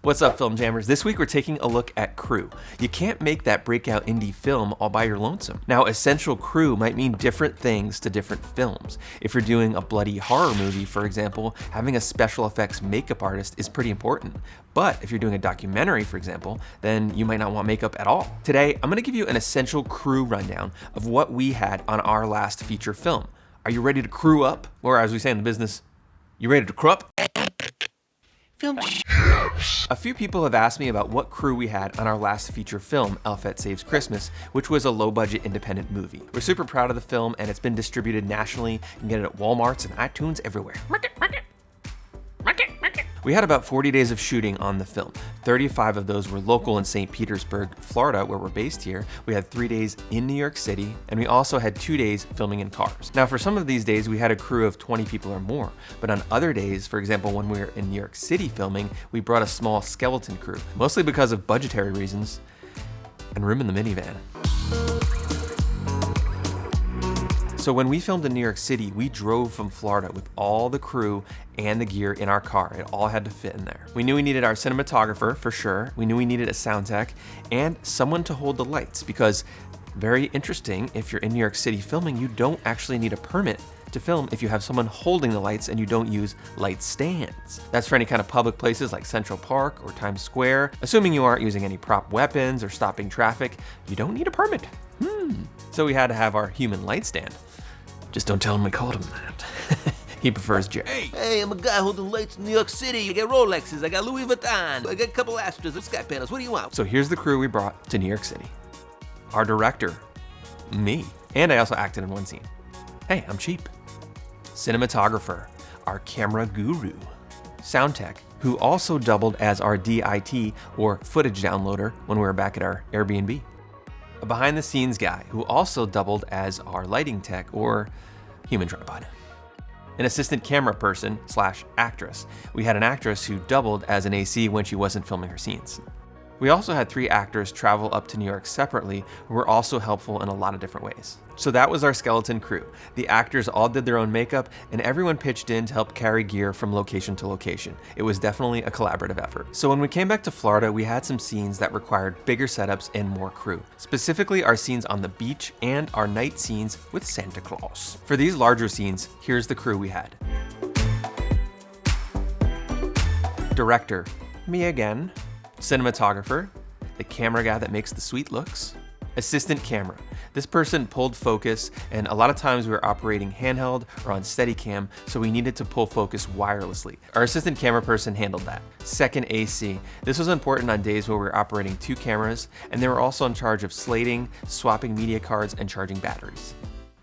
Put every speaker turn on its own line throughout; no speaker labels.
What's up, Film Jammers? This week we're taking a look at crew. You can't make that breakout indie film all by your lonesome. Now, essential crew might mean different things to different films. If you're doing a bloody horror movie, for example, having a special effects makeup artist is pretty important. But if you're doing a documentary, for example, then you might not want makeup at all. Today, I'm gonna give you an essential crew rundown of what we had on our last feature film. Are you ready to crew up? Or as we say in the business, you ready to crew up? Film. A few people have asked me about what crew we had on our last feature film, Elfette Saves Christmas, which was a low-budget independent movie. We're super proud of the film, and it's been distributed nationally. You can get it at Walmarts and iTunes everywhere. We had about 40 days of shooting on the film. 35 of those were local in St. Petersburg, Florida, where we're based here. We had 3 days in New York City, and we also had 2 days filming in cars. Now, for some of these days, we had a crew of 20 people or more, but on other days, for example, when we were in New York City filming, we brought a small skeleton crew, mostly because of budgetary reasons and room in the minivan. So when we filmed in New York City, we drove from Florida with all the crew and the gear in our car. It all had to fit in there. We knew we needed our cinematographer for sure. We knew we needed a sound tech and someone to hold the lights because, very interesting, if you're in New York City filming, you don't actually need a permit to film if you have someone holding the lights and you don't use light stands. That's for any kind of public places like Central Park or Times Square. Assuming you aren't using any prop weapons or stopping traffic, you don't need a permit. So we had to have our human light stand. Just don't tell him we called him that. He prefers Jerry.
Hey, I'm a guy holding lights in New York City. I got Rolexes, I got Louis Vuitton, I got a couple Astras and sky panels. What do you want?
So here's the crew we brought to New York City. Our director, me, and I also acted in one scene. Hey, I'm cheap. Cinematographer, our camera guru. Sound tech, who also doubled as our DIT, or footage downloader, when we were back at our Airbnb. A behind-the-scenes guy who also doubled as our lighting tech, or human tripod. An assistant camera person / actress. We had an actress who doubled as an AC when she wasn't filming her scenes. We also had 3 actors travel up to New York separately who were also helpful in a lot of different ways. So that was our skeleton crew. The actors all did their own makeup and everyone pitched in to help carry gear from location to location. It was definitely a collaborative effort. So when we came back to Florida, we had some scenes that required bigger setups and more crew. Specifically our scenes on the beach and our night scenes with Santa Claus. For these larger scenes, here's the crew we had. Director, me again. Cinematographer, the camera guy that makes the sweet looks. Assistant camera. This person pulled focus, and a lot of times we were operating handheld or on Steadicam, so we needed to pull focus wirelessly. Our assistant camera person handled that. Second AC. This was important on days where we were operating 2 cameras, and they were also in charge of slating, swapping media cards, and charging batteries.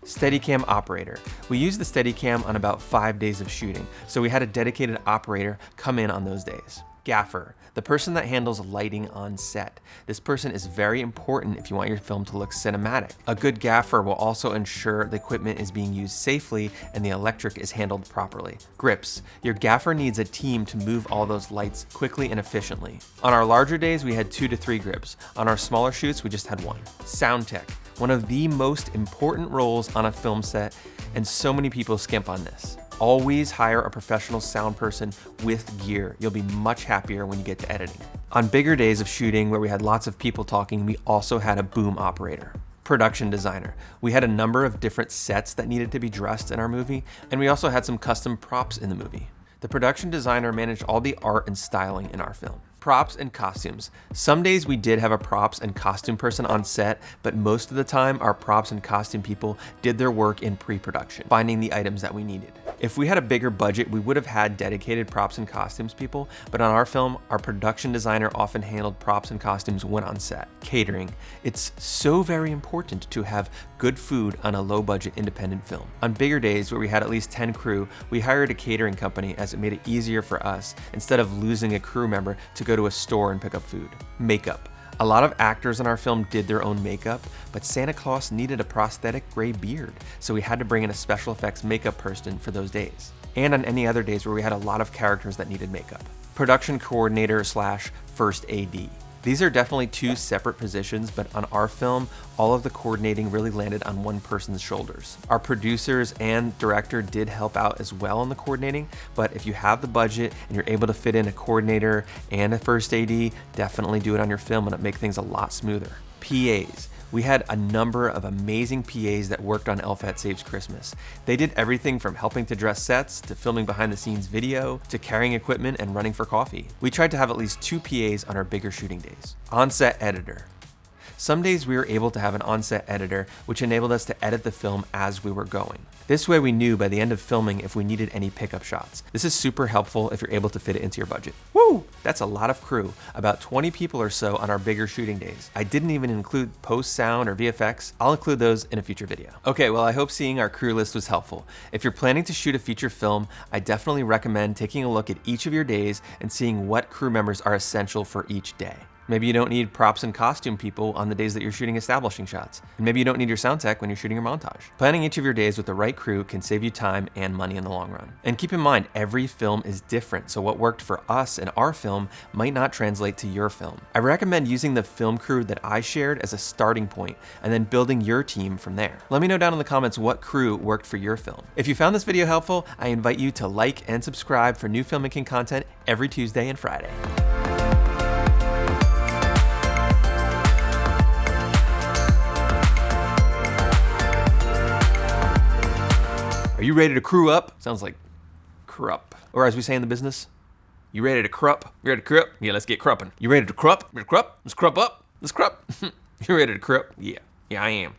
Steadicam operator. We used the Steadicam on about 5 days of shooting, so we had a dedicated operator come in on those days. Gaffer, the person that handles lighting on set. This person is very important if you want your film to look cinematic. A good gaffer will also ensure the equipment is being used safely and the electric is handled properly. Grips, your gaffer needs a team to move all those lights quickly and efficiently. On our larger days, we had 2 to 3 grips. On our smaller shoots, we just had 1. Sound tech, one of the most important roles on a film set, and so many people skimp on this. Always hire a professional sound person with gear. You'll be much happier when you get to editing. On bigger days of shooting where we had lots of people talking, we also had a boom operator. Production designer. We had a number of different sets that needed to be dressed in our movie, and we also had some custom props in the movie. The production designer managed all the art and styling in our film. Props and costumes. Some days we did have a props and costume person on set, but most of the time our props and costume people did their work in pre-production, finding the items that we needed. If we had a bigger budget, we would have had dedicated props and costumes people, but on our film, our production designer often handled props and costumes when on set. Catering. It's so very important to have good food on a low-budget independent film. On bigger days where we had at least 10 crew, we hired a catering company as it made it easier for us instead of losing a crew member to go to a store and pick up food. Makeup. A lot of actors in our film did their own makeup, but Santa Claus needed a prosthetic gray beard, so we had to bring in a special effects makeup person for those days. And on any other days where we had a lot of characters that needed makeup. Production coordinator / first AD. These are definitely two separate positions, but on our film, all of the coordinating really landed on one person's shoulders. Our producers and director did help out as well on the coordinating, but if you have the budget and you're able to fit in a coordinator and a first AD, definitely do it on your film and it'll make things a lot smoother. PAs. We had a number of amazing PAs that worked on LFAT Saves Christmas. They did everything from helping to dress sets, to filming behind the scenes video, to carrying equipment and running for coffee. We tried to have at least 2 PAs on our bigger shooting days. On-set editor. Some days we were able to have an on-set editor, which enabled us to edit the film as we were going. This way we knew by the end of filming if we needed any pickup shots. This is super helpful if you're able to fit it into your budget. Woo! That's a lot of crew, about 20 people or so on our bigger shooting days. I didn't even include post-sound or VFX. I'll include those in a future video. Okay, well I hope seeing our crew list was helpful. If you're planning to shoot a feature film, I definitely recommend taking a look at each of your days and seeing what crew members are essential for each day. Maybe you don't need props and costume people on the days that you're shooting establishing shots. And maybe you don't need your sound tech when you're shooting your montage. Planning each of your days with the right crew can save you time and money in the long run. And keep in mind, every film is different, so what worked for us in our film might not translate to your film. I recommend using the film crew that I shared as a starting point and then building your team from there. Let me know down in the comments what crew worked for your film. If you found this video helpful, I invite you to like and subscribe for new filmmaking content every Tuesday and Friday. Are you ready to crew up? Sounds like crup. Or as we say in the business, you ready to crup? You ready to crup? Yeah, let's get crupping. You ready to crup? Ready to crup? Let's crup up. Let's crup. You ready to crup? Yeah. Yeah, I am.